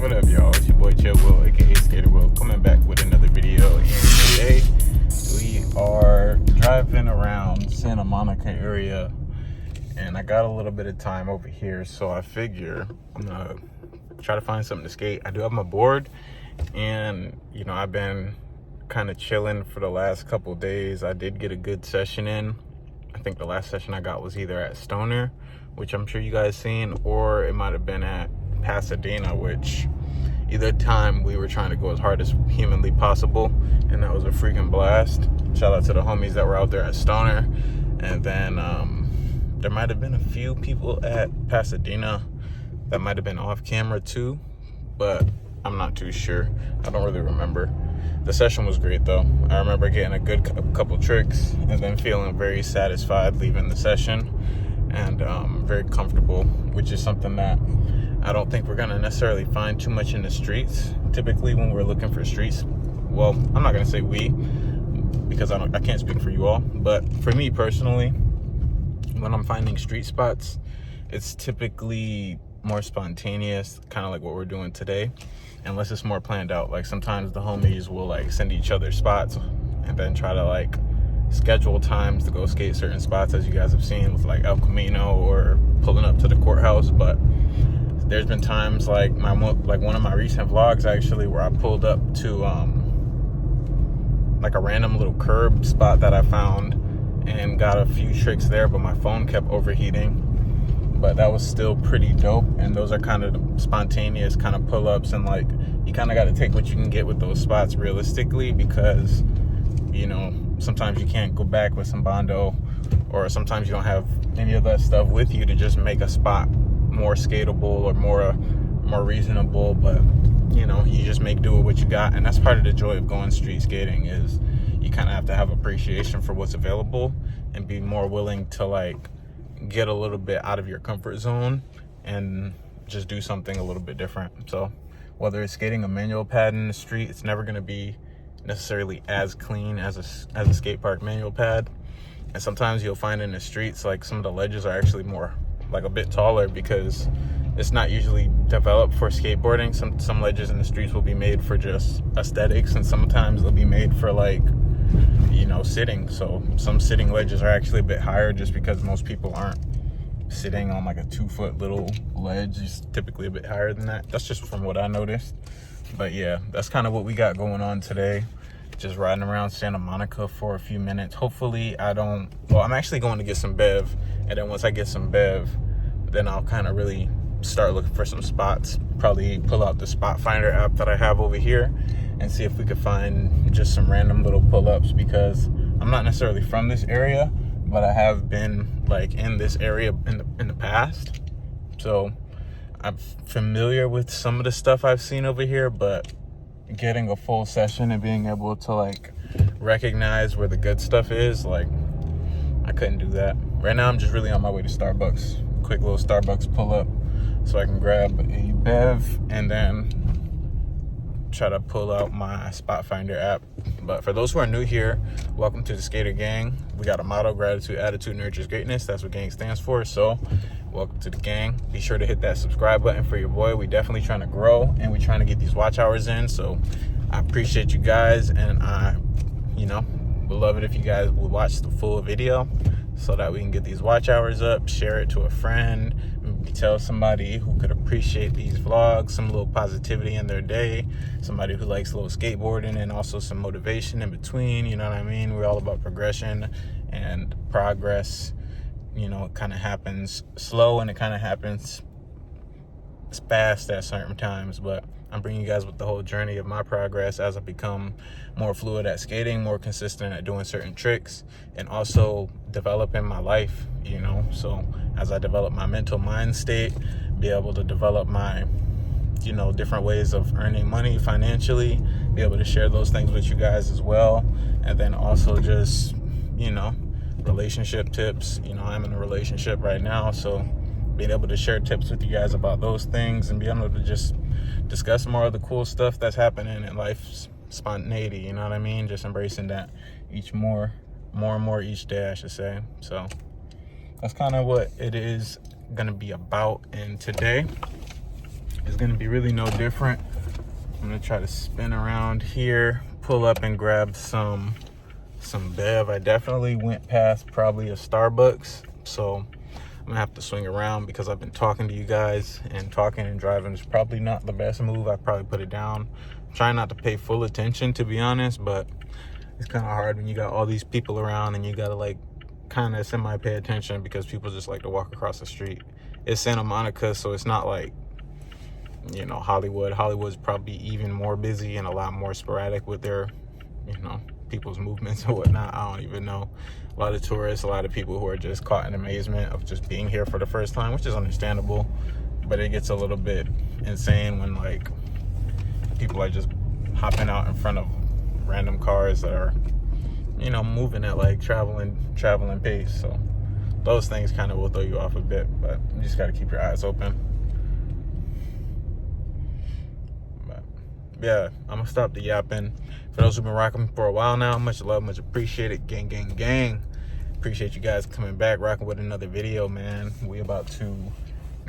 What up, y'all? It's your boy Chill Will, aka Skatable, coming back with another video. And today we are driving around Santa Monica area, and I got a little bit of time over here, so I figure I'm gonna try to find something to skate. I do have my board, and you know, I've been kind of chilling for the last couple of days. I did get a good session in. I think the last session I got was either at Stoner, which I'm sure you guys seen, or it might have been at Pasadena, which either time we were trying to go as hard as humanly possible, and that was a freaking blast. Shout out to the homies that were out there at Stoner. And then there might have been a few people at Pasadena that might have been off camera too, but I'm not too sure. I don't really remember. The session was great though. I remember getting a good couple tricks and then feeling very satisfied leaving the session, and very comfortable, which is something that I don't think we're gonna necessarily find too much in the streets. Typically when we're looking for streets, well, I'm not gonna say we, because I can't speak for you all, but for me personally, when I'm finding street spots, it's typically more spontaneous, kind of like what we're doing today, unless it's more planned out. Like sometimes the homies will like send each other spots and then try to like schedule times to go skate certain spots, as you guys have seen with like El Camino or pulling up to the courthouse. But there's been times like one of my recent vlogs actually, where I pulled up to like a random little curb spot that I found and got a few tricks there, but my phone kept overheating. But that was still pretty dope. And those are kind of spontaneous kind of pull-ups, and like you kind of got to take what you can get with those spots realistically, because you know, sometimes you can't go back with some bondo, or sometimes you don't have any of that stuff with you to just make a spot more skatable or more reasonable. But you know, you just make do with what you got. And that's part of the joy of going street skating, is you kind of have to have appreciation for what's available and be more willing to like get a little bit out of your comfort zone and just do something a little bit different. So whether it's skating a manual pad in the street, it's never going to be necessarily as clean as a skate park manual pad. And sometimes you'll find in the streets like some of the ledges are actually more like a bit taller, because it's not usually developed for skateboarding. Some ledges in the streets will be made for just aesthetics, and sometimes they'll be made for like, you know, sitting. So some sitting ledges are actually a bit higher, just because most people aren't sitting on like a 2-foot little ledge. It's typically a bit higher than that. That's just from what I noticed. But yeah, that's kind of what we got going on today. Just riding around Santa Monica for a few minutes. Hopefully I'm actually going to get some bev, and then once I get some bev, then I'll kind of really start looking for some spots. Probably pull out the Spot Finder app that I have over here and see if we could find just some random little pull-ups, because I'm not necessarily from this area, but I have been like in this area in the past, so I'm familiar with some of the stuff I've seen over here. But getting a full session and being able to like recognize where the good stuff is, like I couldn't do that. Right now I'm just really on my way to Starbucks. Quick little Starbucks pull up so I can grab a bev and then try to pull out my Spot Finder app. But for those who are new here, welcome to the Skater Gang. We got a motto: gratitude, attitude, nurtures greatness. That's what gang stands for. So welcome to the gang. Be sure to hit that subscribe button for your boy. We definitely trying to grow, and we trying to get these watch hours in. So I appreciate you guys, and I, you know, would love it if you guys would watch the full video so that we can get these watch hours up. Share it to a friend. Maybe tell somebody who could appreciate these vlogs, some little positivity in their day, somebody who likes a little skateboarding and also some motivation in between. You know what I mean? We're all about progression and progress. You know, it kind of happens slow and it kind of happens fast at certain times, but I'm bringing you guys with the whole journey of my progress as I become more fluid at skating, more consistent at doing certain tricks, and also developing my life, you know. So as I develop my mental mind state, be able to develop my, you know, different ways of earning money financially, be able to share those things with you guys as well. And then also just, you know, relationship tips. You know, I'm in a relationship right now, so being able to share tips with you guys about those things and be able to just discuss more of the cool stuff that's happening in life's spontaneity, you know what I mean? Just embracing that more and more each day, I should say. So that's kind of what it is going to be about. And today is gonna be really no different. I'm gonna try to spin around here, pull up and grab some bev. I definitely went past probably a Starbucks, so I'm gonna have to swing around because I've been talking to you guys, and talking and driving is probably not the best move. I probably put it down. I'm trying not to pay full attention, to be honest, but it's kind of hard when you got all these people around and you gotta like kind of semi pay attention because people just like to walk across the street. It's Santa Monica, so it's not like, you know, Hollywood. Hollywood's probably even more busy and a lot more sporadic with their, you know, people's movements and whatnot. I don't even know. A lot of tourists, a lot of people who are just caught in amazement of just being here for the first time, which is understandable, but it gets a little bit insane when like people are just hopping out in front of random cars that are, you know, moving at like traveling pace. So those things kind of will throw you off a bit, but you just got to keep your eyes open. But yeah, I'm gonna stop the yapping. For those who've been rocking for a while now, much love, much appreciated. Gang, gang, gang. Appreciate you guys coming back, rocking with another video, man. We about to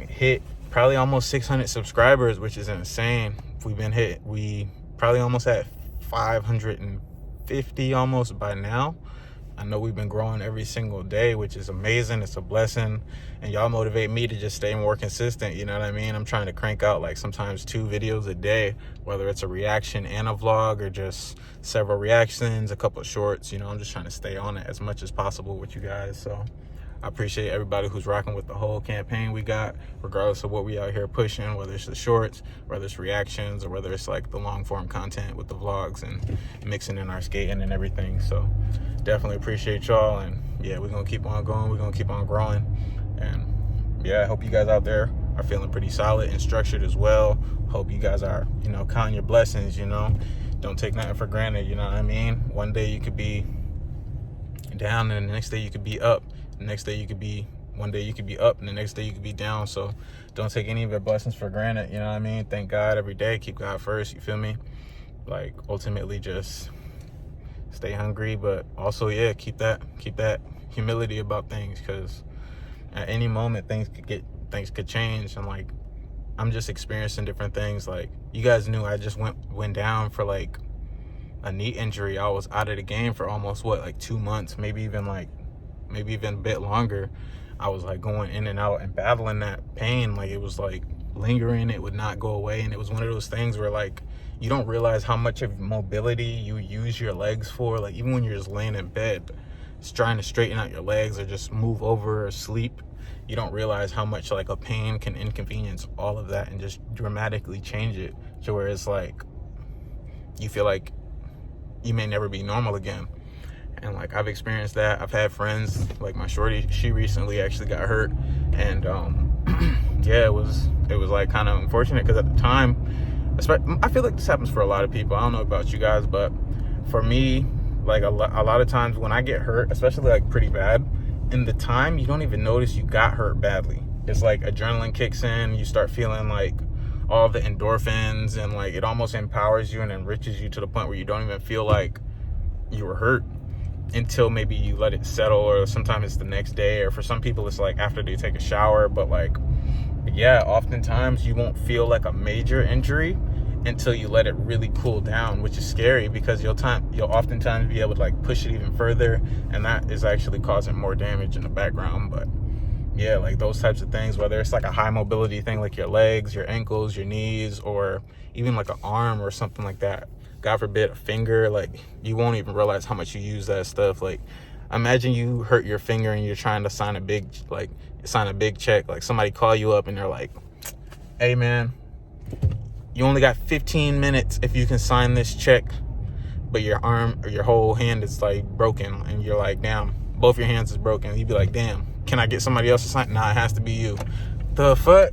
hit probably almost 600 subscribers, which is insane. We probably almost at 550 almost by now. I know we've been growing every single day, which is amazing. It's a blessing, and y'all motivate me to just stay more consistent. You know what I mean? I'm trying to crank out like sometimes 2 videos a day, whether it's a reaction and a vlog or just several reactions, a couple of shorts. You know, I'm just trying to stay on it as much as possible with you guys. So I appreciate everybody who's rocking with the whole campaign we got, regardless of what we out here pushing, whether it's the shorts, whether it's reactions, or whether it's like the long form content with the vlogs and mixing in our skating and everything. So definitely appreciate y'all, and yeah, we're gonna keep on going, we're gonna keep on growing. And yeah, I hope you guys out there are feeling pretty solid and structured as well. Hope you guys are, you know, counting your blessings. You know, don't take nothing for granted. You know what I mean? One day you could be down and the next day you could be up. The next day you could be, one day you could be up and the next day you could be down. So don't take any of your blessings for granted. You know what I mean? Thank God every day. Keep God first. You feel me? Like ultimately just stay hungry, but also, yeah, keep that humility about things, because at any moment things could change. And like, I'm just experiencing different things. Like, you guys knew I just went down for like a knee injury. I was out of the game for almost like 2 months, maybe even a bit longer. I was like going in and out and battling that pain. Like, it was like lingering, it would not go away. And it was one of those things where like you don't realize how much of mobility you use your legs for. Like, even when you're just laying in bed, just trying to straighten out your legs or just move over or sleep, you don't realize how much like a pain can inconvenience all of that and just dramatically change it to where it's like you feel like you may never be normal again. And like, I've experienced that. I've had friends like my shorty, she recently actually got hurt, and yeah, it was like kind of unfortunate, because at the time, I feel like this happens for a lot of people. I don't know about you guys, but for me, like a lot of times when I get hurt, especially like pretty bad, in the time you don't even notice you got hurt badly. It's like adrenaline kicks in, you start feeling like all the endorphins, and like it almost empowers you and enriches you to the point where you don't even feel like you were hurt until maybe you let it settle, or sometimes it's the next day, or for some people it's like after they take a shower. But like, yeah, oftentimes you won't feel like a major injury until you let it really cool down, which is scary, because you'll oftentimes be able to like push it even further, and that is actually causing more damage in the background. But yeah, like those types of things, whether it's like a high mobility thing like your legs, your ankles, your knees, or even like an arm or something like that, God forbid a finger, like you won't even realize how much you use that stuff. Like, imagine you hurt your finger and you're trying to sign a big check. Like, somebody call you up and they're like, hey man, you only got 15 minutes if you can sign this check, but your arm or your whole hand is like broken, and you're like, damn, both your hands is broken. You'd be like, damn, can I get somebody else to sign? Nah, it has to be you. The fuck?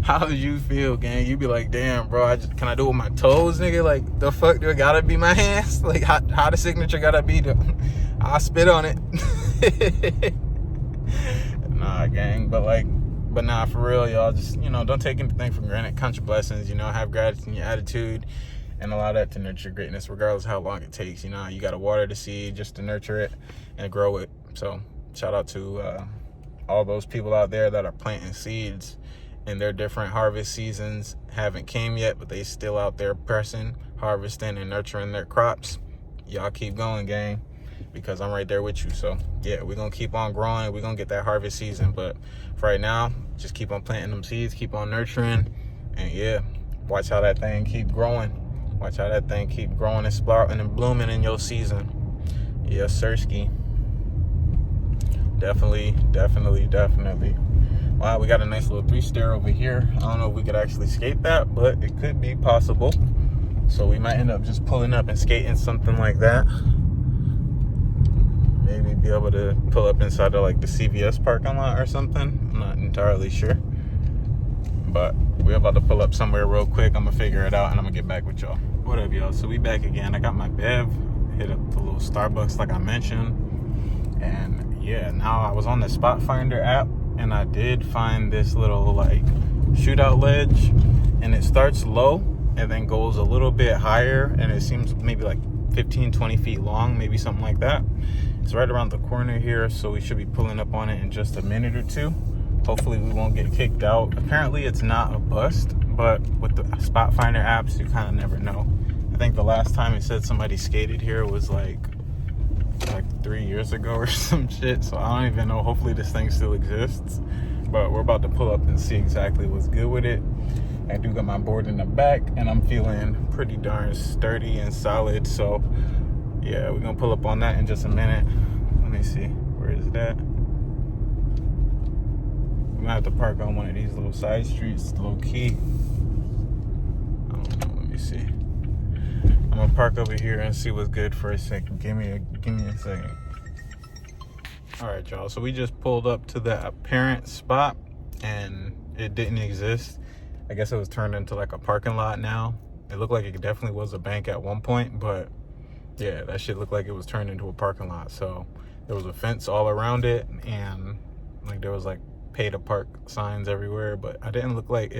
How did you feel, gang? You'd be like, damn, bro, can I do it with my toes, nigga? Like, the fuck do it gotta be my hands? Like, how the signature gotta be? I'll spit on it. Nah, gang, but nah, for real, y'all, just, you know, don't take anything for granted. Count your blessings, you know, have gratitude in your attitude, and allow that to nurture greatness, regardless of how long it takes. You know, you gotta water the seed just to nurture it and grow it. So shout out to all those people out there that are planting seeds and their different harvest seasons haven't came yet, but they still out there pressing, harvesting, and nurturing their crops. Y'all keep going, gang, because I'm right there with you. So yeah, we're gonna keep on growing. We're gonna get that harvest season, but for right now, just keep on planting them seeds, keep on nurturing, and yeah, watch how that thing keep growing. Watch how that thing keep growing and sprouting and blooming in your season. Yes, sirski. Definitely. Wow, we got a nice little 3-stair over here. I don't know if we could actually skate that, but it could be possible. So we might end up just pulling up and skating something like that. Maybe be able to pull up inside of like the CVS parking lot or something. I'm not entirely sure. But we're about to pull up somewhere real quick. I'm gonna figure it out and I'm gonna get back with y'all. What up, y'all? So we back again. I got my Bev, hit up the little Starbucks like I mentioned. And yeah, now I was on the Spot Finder app and I did find this little like shootout ledge, and it starts low and then goes a little bit higher, and it seems maybe like 15-20 feet long, maybe something like that. It's right around the corner here, so we should be pulling up on it in just a minute or two. Hopefully we won't get kicked out. Apparently it's not a bust, but with the Spot Finder apps, you kind of never know. I think the last time it said somebody skated here was like 3 years ago or some shit, so I don't even know. Hopefully this thing still exists, but we're about to pull up and see exactly what's good with it. I do got my board in the back and I'm feeling pretty darn sturdy and solid, so yeah, we're gonna pull up on that in just a minute. Let me see, where is that? We might have to park on one of these little side streets, low key. I don't know, let me see. I'm gonna park over here and see what's good for a second. Give me a second. All right, y'all. So we just pulled up to the apparent spot and it didn't exist. I guess it was turned into like a parking lot now. It looked like it definitely was a bank at one point, but yeah, that shit looked like it was turned into a parking lot. So there was a fence all around it, and like there was like pay to park signs everywhere, but it didn't look like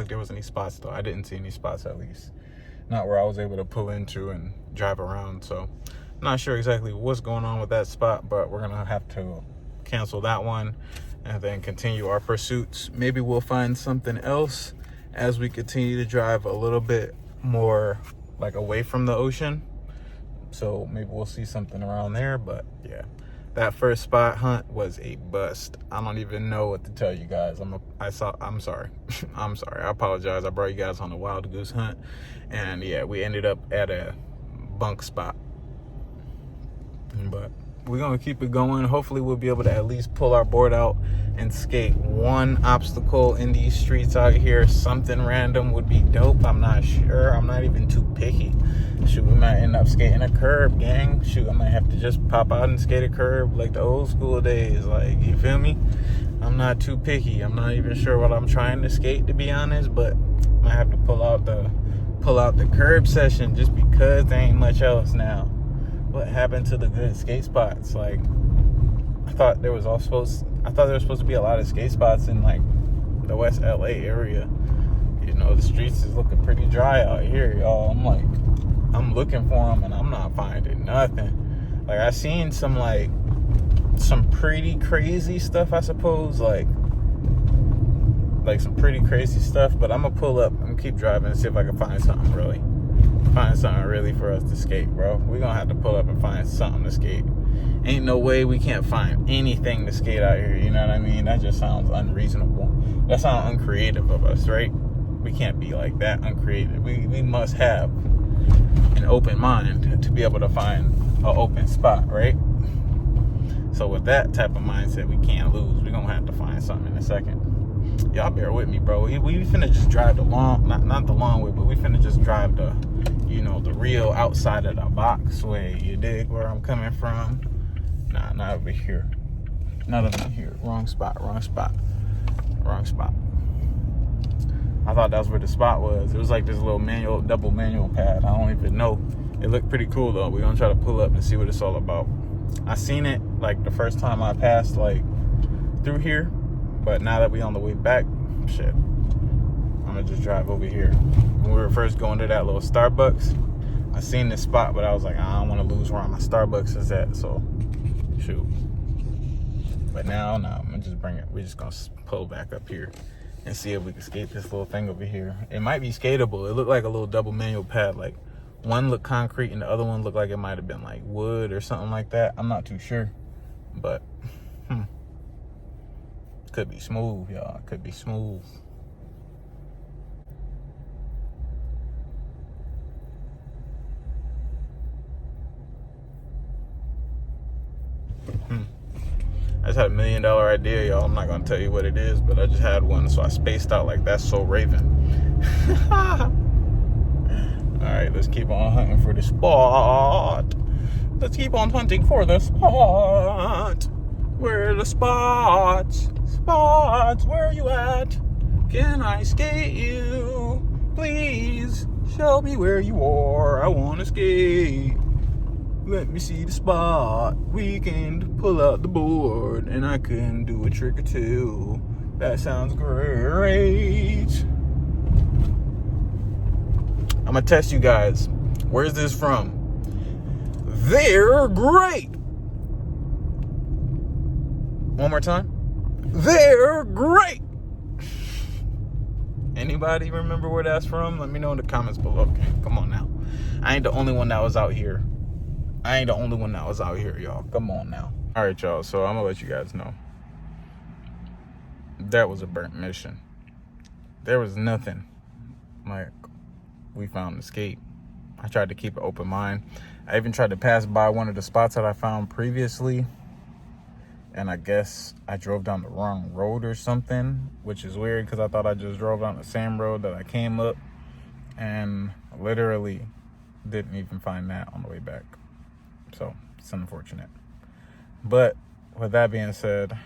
there was any spots though. I didn't see any spots, at least not where I was able to pull into and drive around. So I'm not sure exactly what's going on with that spot, but we're gonna have to cancel that one and then continue our pursuits. Maybe we'll find something else as we continue to drive a little bit more like away from the ocean. So maybe we'll see something around there. But yeah, that first spot hunt was a bust. I don't even know what to tell you guys. I'm sorry. I'm sorry. I apologize. I brought you guys on a wild goose hunt, and yeah, we ended up at a bunk spot. But we're gonna keep it going. Hopefully we'll be able to at least pull our board out and skate one obstacle in these streets out here. Something random would be dope. I'm not sure. I'm not even too picky. Shoot, we might end up skating a curb, gang. Shoot, I might have to just pop out and skate a curb like the old school days. Like, you feel me? I'm not too picky. I'm not even sure what I'm trying to skate, to be honest, but I might have to pull out the curb session just because there ain't much else now. What happened to the good skate spots? Like, I thought there was supposed to be a lot of skate spots in like the West LA area. You know, the streets is looking pretty dry out here, y'all. I'm looking for them and I'm not finding nothing. Like, I seen some pretty crazy stuff, I suppose, like some pretty crazy stuff, but I'm gonna pull up and keep driving and see if I can find something really for us to skate, bro. We're gonna have to pull up and find something to skate. Ain't no way we can't find anything to skate out here, you know what I mean? That just sounds unreasonable. That sounds uncreative of us, right? We can't be like that uncreative. We must have an open mind to be able to find an open spot, right? So with that type of mindset, we can't lose. We're gonna have to find something in a second. Y'all bear with me, bro. We finna just drive the long, not the long way, but we finna just drive the, you know, the real outside of the box way. You dig where I'm coming from? Nah, not over here. Not over here. Wrong spot. I thought that was where the spot was. It was like this little double manual pad. I don't even know. It looked pretty cool though. We're gonna try to pull up and see what it's all about. I seen it like the first time I passed like through here, but now that we on the way back, shit, I'm gonna just drive over here. When we were first going to that little Starbucks, I seen this spot, but I was like, I don't want to lose where my Starbucks is at, so shoot. But now, I'm gonna just bring it. We're just gonna pull back up here and see if we can skate this little thing over here. It might be skateable. It looked like a little double manual pad. Like one looked concrete and the other one looked like it might have been like wood or something like that. I'm not too sure, but could be smooth, y'all. Could be smooth. I just had $1 million idea, y'all. I'm not gonna tell you what it is, but I just had one, so I spaced out like That's So Raven. All right, let's keep on hunting for the spot. Let's keep on hunting for the spot. Where are the spots? Spots, where are you at? Can I skate you? Please show me where you are. I wanna skate. Let me see the spot. We can pull out the board and I can do a trick or two. That sounds great. I'm gonna test you guys. Where's this from? They're great. One more time. They're great. Anybody remember where that's from? Let me know in the comments below. Come on now. I ain't the only one that was out here. Y'all. Come on now. All right, y'all. So I'm gonna let you guys know. That was a burnt mission. There was nothing like we found the skate. I tried to keep an open mind. I even tried to pass by one of the spots that I found previously, and I guess I drove down the wrong road or something, which is weird because I thought I just drove down the same road that I came up, and literally didn't even find that on the way back. So it's unfortunate. But with that being said,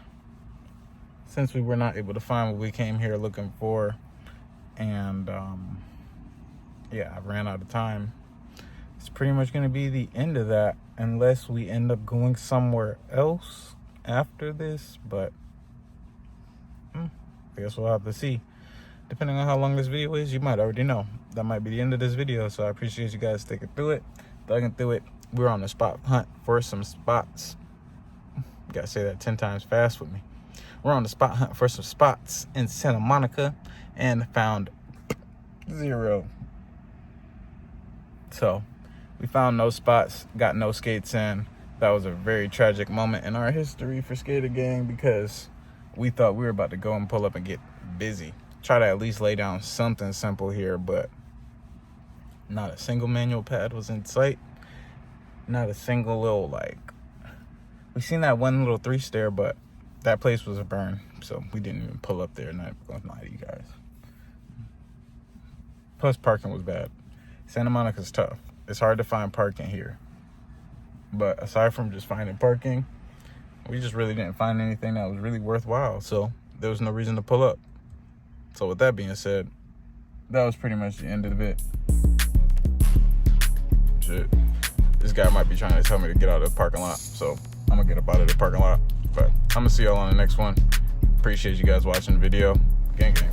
since we were not able to find what we came here looking for, and yeah, I ran out of time, it's pretty much going to be the end of that, unless we end up going somewhere else after this. But I guess we'll have to see. Depending on how long this video is, you might already know. That might be the end of this video, so I appreciate you guys sticking through it, thugging through it. We're on the spot hunt for some spots. You gotta say that 10 times fast with me. We're on the spot hunt for some spots in Santa Monica and found 0. So we found no spots, got no skates in. That was a very tragic moment in our history for Skater Gang, because we thought we were about to go and pull up and get busy. Try to at least lay down something simple here, but not a single manual pad was in sight. Not a single little, like, we seen that one little 3-stair, but that place was a burn, so we didn't even pull up there. Not gonna lie to you guys. Plus, parking was bad. Santa Monica's tough. It's hard to find parking here. But aside from just finding parking, we just really didn't find anything that was really worthwhile, so there was no reason to pull up. So with that being said, that was pretty much the end of it. Shit. This guy might be trying to tell me to get out of the parking lot, so I'm gonna get up out of the parking lot. But I'm gonna see y'all on the next one. Appreciate you guys watching the video. Gang gang.